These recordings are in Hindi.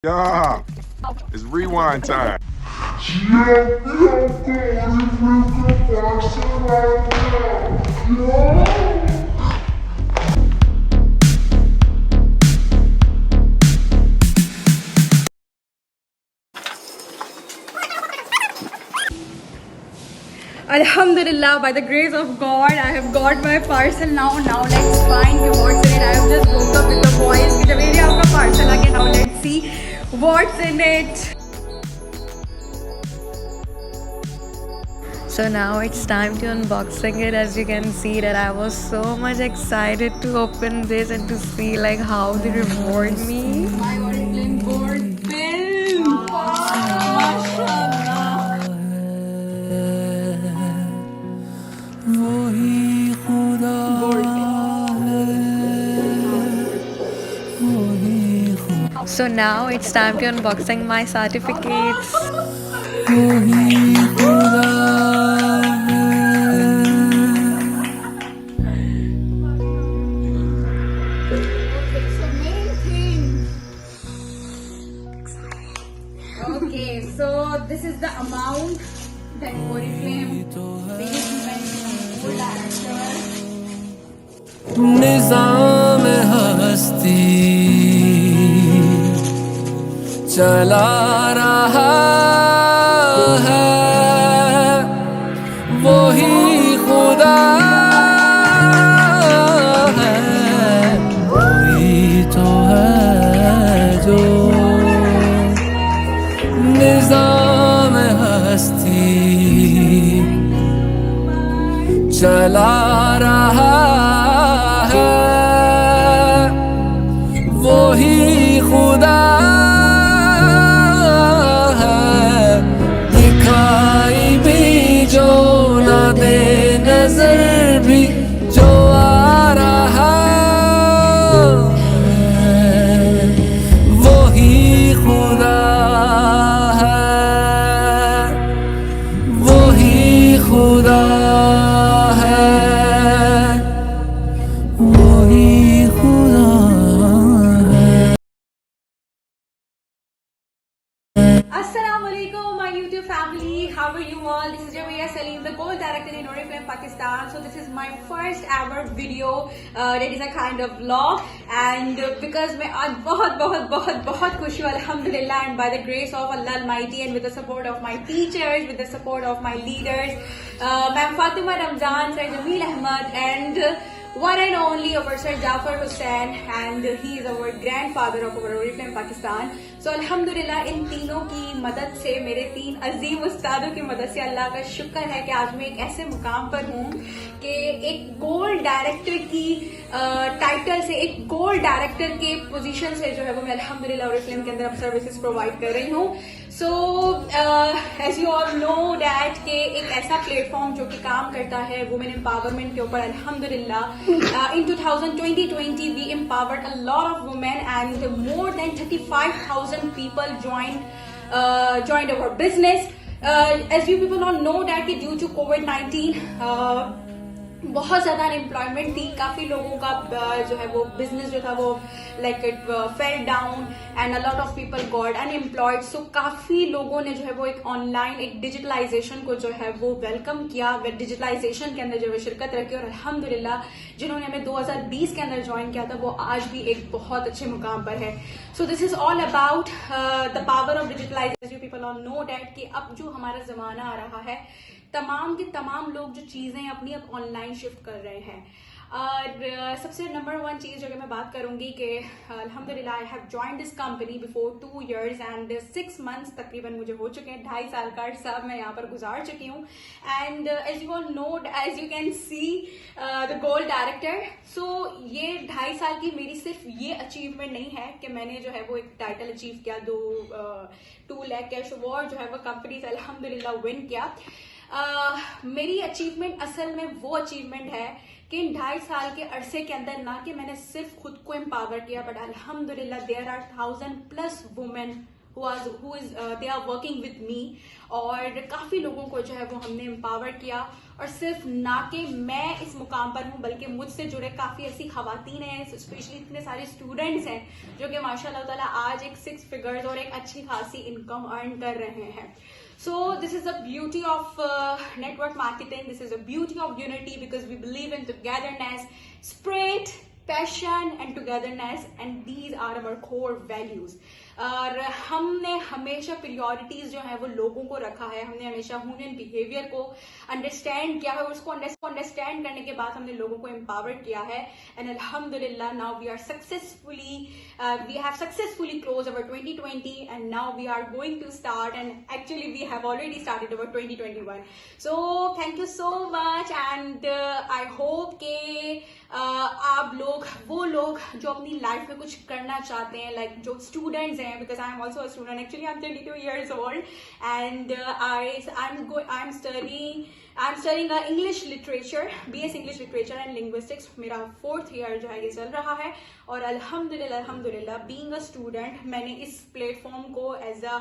Yeah, it's rewind time. Alhamdulillah, by the grace of God, I have got my parcel now. Now let's find what's in it. I have just woke up with the boys. कि जब ये आपका parcel आ गया, now let's see what's in it. So now it's time to unboxing it. As you can see that I was so much excited to open this and to see like how they reward me. My Oriflame gold bill. Mashallah. So now it's time to unboxing my certificates. Okay, so this is the amount that Oriflame pays me निज़ाम हस्ती चला रहा है वही खुदा है वही तो है जो निज़ाम हस्ती चला रहा है वही खुदा है दिखाई भी जो न दे नजर भी जो आ रहा है वही खुदा है वही खुदा Assalamualaikum, my YouTube family. How are you all? This is Jamia Salim, the gold director in Oriflame Pakistan. So this is my first ever video. That is a kind of vlog, and because मैं आज बहुत खुश हूँ Alhamdulillah, and by the grace of Allah Almighty and with the support of my teachers, with the support of my leaders, Ma'am Fatima Ramzan, Sir Jameel Ahmad, and one and only our Sir Jafar Hussain, and he is our grandfather of our Oriflame Pakistan. So Alhamdulillah, इन तीनों की मदद से, मेरे तीन अजीम उस्तादों की मदद से अल्लाह का शुक्र है कि आज मैं एक ऐसे मुकाम पर हूँ कि एक गोल्ड डायरेक्टर की टाइटल से, एक गोल्ड डायरेक्टर के पोजीशन से जो है वो मैं अल्हम्दुलिल्लाह ओरिफ्लेम के अंदर अब सर्विसेज प्रोवाइड कर रही हूँ. So as you all know that के एक ऐसा प्लेटफॉर्म जो कि काम करता है वुमेन एम्पावरमेंट के ऊपर. अल्हम्दुलिल्लाह इन 2020 we empowered a lot of women and more than 35,000 people joined our business. As you people all know that due to COVID-19 बहुत ज़्यादा अनएम्प्लॉयमेंट थी. काफ़ी लोगों का जो है वो बिजनेस जो था वो like it fell down and a lot of people got unemployed. So काफ़ी लोगों ने जो है वो एक ऑनलाइन एक डिजिटलाइजेशन को जो है वो वेलकम किया, डिजिटलाइजेशन के अंदर जो है शिरकत रखी, और अल्हम्दुलिल्लाह जिन्होंने हमें 2020 के अंदर ज्वाइन किया था वो आज भी एक बहुत अच्छे मुकाम पर है. So this is all about the power of digitalisation. People all know that कि अब जो हमारा जमाना आ रहा है, तमाम के तमाम लोग जो चीजें अपनी अब ऑनलाइन शिफ्ट कर रहे हैं. और सबसे नंबर वन चीज जो मैं बात करूंगी कि अल्हम्दुलिल्लाह I have joined this company before 2 years and 6 months तकरीबन मुझे हो चुके हैं. 2.5 साल का अर्सा मैं यहाँ पर गुजार चुकी हूँ. And as you all know, as you can see the gold director. So ये 2.5 साल की मेरी सिर्फ ये अचीवमेंट नहीं है कि मैंने जो है वो एक टाइटल अचीव किया, 2 लाख कैश अवार्ड जो है वो कंपनी से अल्हम्दुलिल्लाह विन किया. मेरी अचीवमेंट असल में वो अचीवमेंट है कि इन 2.5 साल के अरसे के अंदर ना कि मैंने सिर्फ खुद को एम्पावर किया, बट अल्हम्दुलिल्लाह there are 1000+ women they are working with me, और काफ़ी लोगों को जो है वो हमने एम्पावर किया। और सिर्फ ना कि मैं इस मुकाम पर हूँ, बल्कि मुझसे जुड़े काफ़ी ऐसी खवातीन हैं, स्पेशली इतने सारे स्टूडेंट्स हैं जो कि माशाल्लाह ताला आज एक 6 फिगर्स और एक अच्छी खासी इनकम अर्न कर रहे हैं। So this is the beauty of network marketing. This is the beauty of unity, because we believe in togetherness, spirit, passion and togetherness, and these are our core values. और हमने हमेशा प्रायोरिटीज जो है वो लोगों को रखा है, हमने हमेशा ह्यूमन बिहेवियर को अंडरस्टैंड किया है, उसको अंडरस्टैंड करने के बाद हमने लोगों को एम्पावर किया है। एंड अल्हम्दुलिल्लाह now we have successfully close our 2020 and now we are going to start, and actually we have already started our 2021। So thank you so much, and I hope के आप लोग, वो लोग जो अपनी लाइफ में कुछ करना चाहते हैं, लाइक जो स्टूडेंट्स हैं, because I am also a student. Actually, I'm 32 years old, and I'm studying English literature, BS English literature and linguistics. मेरा 4th year जो है ये चल रहा है, और अल्हम्दुलिल्लाह being a student, मैंने इस प्लेटफॉर्म को एज अ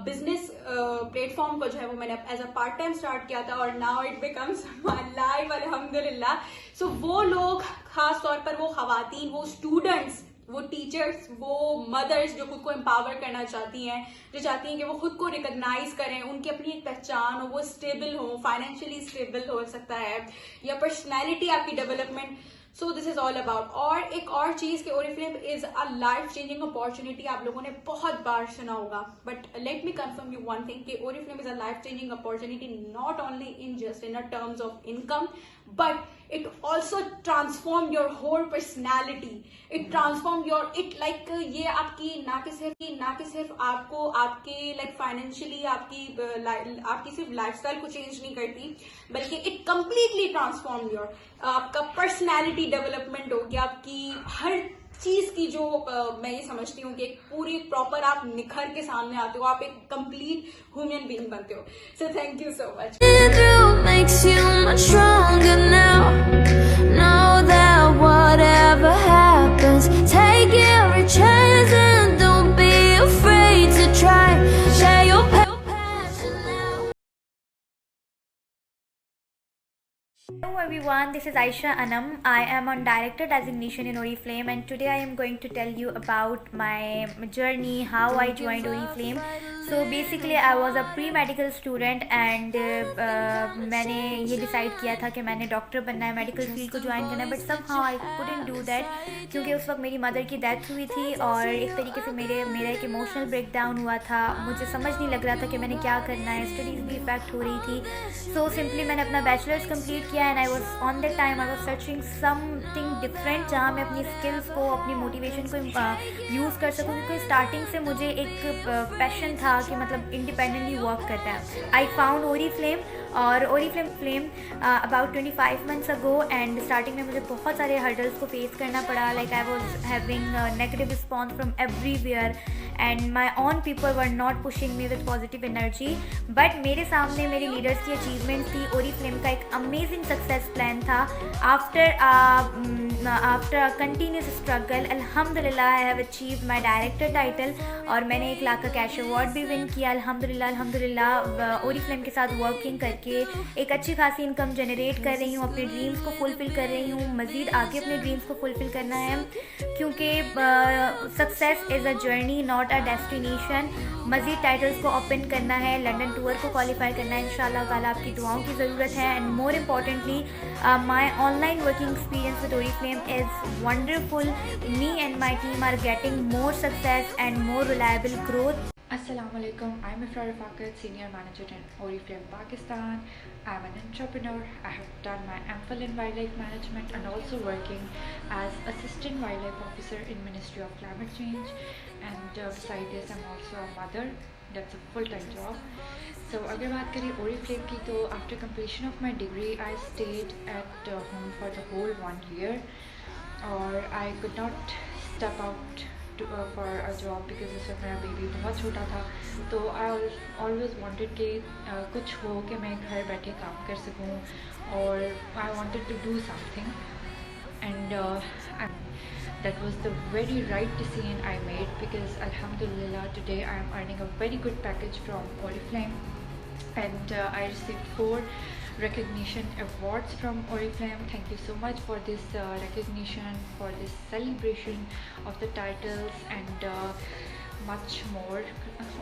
बिजनेस प्लेटफॉर्म को जो है वो मैंने as a part time start किया था, और now it becomes my life अल्हम्दुलिल्लाह। सो वो लोग, खास तौर पर वो खवातीन, वो स्टूडेंट्स, वो टीचर्स, वो मदर्स जो खुद को एम्पावर करना चाहती हैं, जो चाहती हैं कि वो खुद को रिकॉग्नाइज करें, उनकी अपनी एक पहचान हो, वो स्टेबल हो, फाइनेंशियली स्टेबल हो सकता है, या पर्सनैलिटी आपकी development. So this is all about. और एक और चीज कि Oriflame is a life changing opportunity, आप लोगों ने बहुत बार सुना होगा, but let me confirm you one thing कि Oriflame is a life changing opportunity not only in just in terms of income, but it also transform your whole personality, it transform your like ये आपकी ना कि सिर्फ आपको आपके like financially आपकी सिर्फ लाइफस्टाइल को चेंज नहीं करती, बल्कि it completely transform your आपका पर्सनैलिटी डेवलपमेंट हो गया, आपकी हर चीज की जो मैं ये समझती हूँ कि एक पूरी प्रॉपर आप निखर के सामने आते हो, आप एक कंप्लीट ह्यूमन बीइंग बनते हो। सो thank you so much. Makes you much stronger now. Know that whatever happens, take every chance and don't be afraid to try. Share your passion now. Hello everyone, this is Aisha Anam. I am on director designation in Oriflame, and today I am going to tell you about my journey, how I joined Oriflame. So basically I was a pre-medical student, and मैंने ये डिसाइड किया था कि मैंने डॉक्टर बनना है, मेडिकल फील्ड को ज्वाइन करना है, but somehow I couldn't do that, क्योंकि उस वक्त मेरी मदर की डेथ हुई थी, और एक तरीके से मेरा एक इमोशनल ब्रेकडाउन हुआ था, मुझे समझ नहीं लग रहा था कि मैंने क्या करना है, स्टडीज़ भी इफेक्ट हो रही थी। सो सिंपली मैंने अपना बैचलर्स कंप्लीट किया, and I was on that time I was searching something different, जहाँ मैं अपनी स्किल्स को, अपनी मोटिवेशन को यूज़ कर सकूँ, क्योंकि स्टार्टिंग से मुझे एक पैशन था कि मतलब इंडिपेंडेंटली वर्क करता है। आई फाउंड ओरीफ्लेम, और Oriflame about 25 months ago, and starting में मुझे बहुत सारे हर्डल्स को फेस करना पड़ा, like I was having negative response from everywhere, and my own people were not pushing me with positive energy, but मेरे सामने मेरे लीडर्स की अचीवमेंट थी, ओरीफ्लेम का एक अमेजिंग सक्सेस प्लान था। आफ्टर कंटिन्यूस स्ट्रगल अल्हम्दुलिल्लाह I have achieved my director title, और मैंने 1 लाख का कैश अवार्ड भी विन किया अल्हम्दुलिल्लाह। ओरीफ्लेम के साथ वर्किंग करके एक अच्छी खासी इनकम जनरेट कर रही हूँ, अपने ड्रीम्स को फुलफ़िल कर रही हूँ, मज़ीद आगे अपने ड्रीम्स को फुलफ़िल करना है, क्योंकि success is a journey not a destination. मज़ीद टाइटल्स को ओपन करना है, लंदन टूर को क्वालिफाई करना है, इंशाल्लाह ताला आपकी दुआओं की ज़रूरत है, and more importantly my online working experience with Oriflame is wonderful. Me and my team are getting more success and more reliable growth. Assalamu alaikum. I'm Ifrar Rafaqat, Senior Manager in Oriflame, Pakistan. I'm an entrepreneur. I have done my MPhil in Wildlife Management and also working as Assistant Wildlife Officer in Ministry of Climate Change. And beside this, I'm also a mother. That's a full-time job. So अगर बात करें Oriflame की, तो after completion of my degree, I stayed at home for the whole 1 year. Or I could not step out for a job because इस वक्त मेरा बेबी बहुत छोटा था, तो आई ऑलवेज वांटेड कि कुछ हो कि मैं घर बैठे काम कर सकूं, और I wanted to do something. and that was the very right decision I made, because alhamdulillah today I am earning a very good package from Oriflame, and I received 4 recognition awards from Oriflame. Thank you so much for this recognition, for this celebration of the titles, and much more.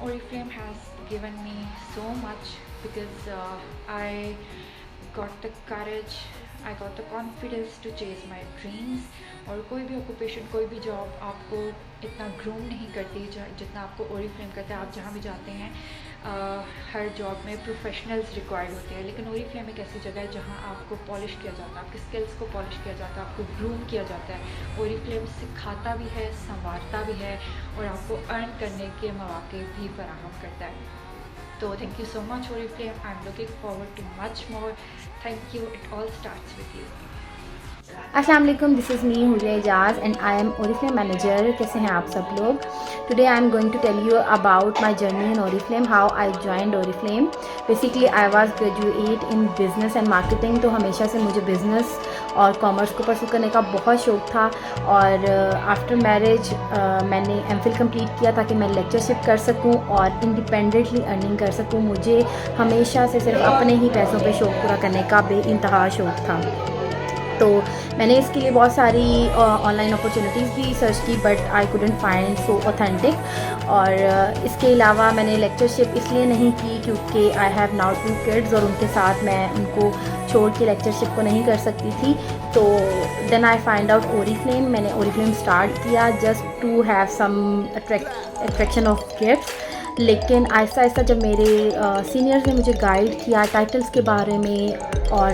Oriflame has given me so much, because I got the courage, I got the confidence to chase my dreams. और कोई भी ऑक्यूपेशन, कोई भी जॉब आपको इतना ग्रूम नहीं करती जितना आपको Oriflame करता है। आप जहाँ भी जाते हैं हर जॉब में प्रोफेशनल्स रिक्वायर्ड होते हैं, लेकिन Oriflame एक ऐसी जगह है जहाँ आपको पॉलिश किया जाता है, आपके स्किल्स को पॉलिश किया जाता है, आपको ग्रूम किया जाता है। Oriflame सिखाता भी है, संवारता भी है, और आपको अर्न करने के मौके भी फराहम करता है। So thank you so much Oriflame. I'm looking forward to much more. Thank you. It all starts with you. अस्सलाम वालेकुम, this is me Huriya Ejaz and I am Oriflame manager. कैसे हैं आप सब लोग? Today I am going to tell you about my journey in Oriflame, how I joined Oriflame। Basically I was graduate in business and marketing, तो हमेशा से मुझे बिज़नेस और कॉमर्स को परस्यू करने का बहुत शौक़ था। और आफ्टर मैरिज मैंने MPhil कंप्लीट किया ताकि मैं लेक्चरशिप कर सकूं और इंडिपेंडेंटली अर्निंग कर सकूं। मुझे हमेशा से सिर्फ अपने ही पैसों पे शौक़ पूरा करने का बेइंतहा शौक़ था। तो मैंने इसके लिए बहुत सारी ऑनलाइन अपॉर्चुनिटीज़ भी सर्च की, but I couldn't find so authentic. और इसके अलावा मैंने लेक्चरशिप इसलिए नहीं की क्योंकि आई हैव नाउ 2 किड्स, और उनके साथ मैं उनको छोड़ के लेक्चरशिप को नहीं कर सकती थी। तो then I find out Oriflame। मैंने Oriflame स्टार्ट किया just to have some attraction of gifts. लेकिन आहिस्ता आहिस्ता जब मेरे सीनियर्स ने मुझे गाइड किया टाइटल्स के बारे में और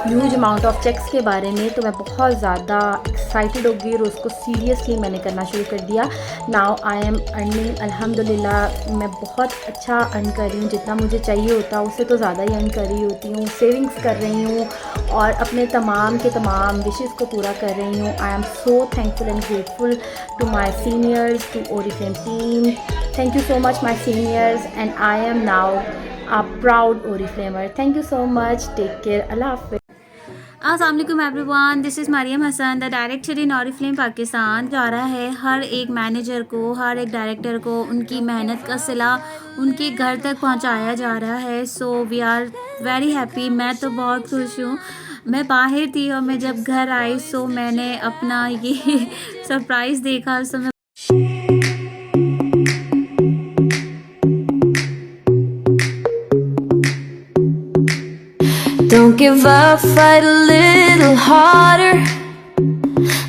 ह्यूज अमाउंट ऑफ चेक्स के बारे में, तो मैं बहुत ज़्यादा एक्साइटेड हो गई और उसको सीरियसली मैंने करना शुरू कर दिया। नाउ आई एम अर्निंग, अल्हम्दुलिल्लाह मैं बहुत अच्छा अर्न कर रही हूँ। जितना मुझे चाहिए होता उससे तो ज़्यादा ही अर्न कर रही होती हूँ। सेविंग्स कर रही हूँ और अपने तमाम के तमाम विशेज़ को पूरा कर रही हूँ। I am so thankful and grateful to my seniors, to Oriflame team. Thank you so much my seniors, and I am now a proud Oriflamer. Thank you so much. Take care. Allah Hafiz. अस्सलाम वालेकुम everyone, this is Maryam Hasan, the director in Oriflame Pakistan. जा रहा है हर एक मैनेजर को, हर एक डायरेक्टर को उनकी मेहनत का सिला उनके घर तक पहुंचाया जा रहा है। So we are very happy. मैं तो बहुत खुश हूँ। मैं बाहर थी और मैं जब घर आई सो मैंने अपना ये सरप्राइज़ देखा। सो मैं Don't give up, fight a little harder.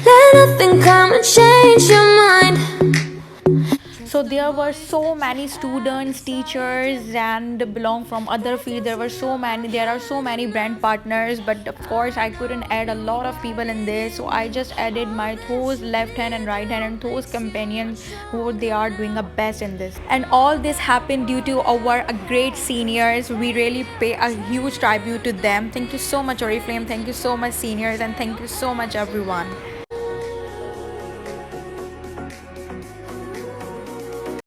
Let nothing come and change your mind. So there were so many students, teachers, and belong from other fields. There are so many brand partners, but of course I couldn't add a lot of people in this. So I just added my those left hand and right hand and those companions who they are doing the best in this. And all this happened due to our great seniors. We really pay a huge tribute to them. Thank you so much Oriflame. Thank you so much seniors, and thank you so much everyone.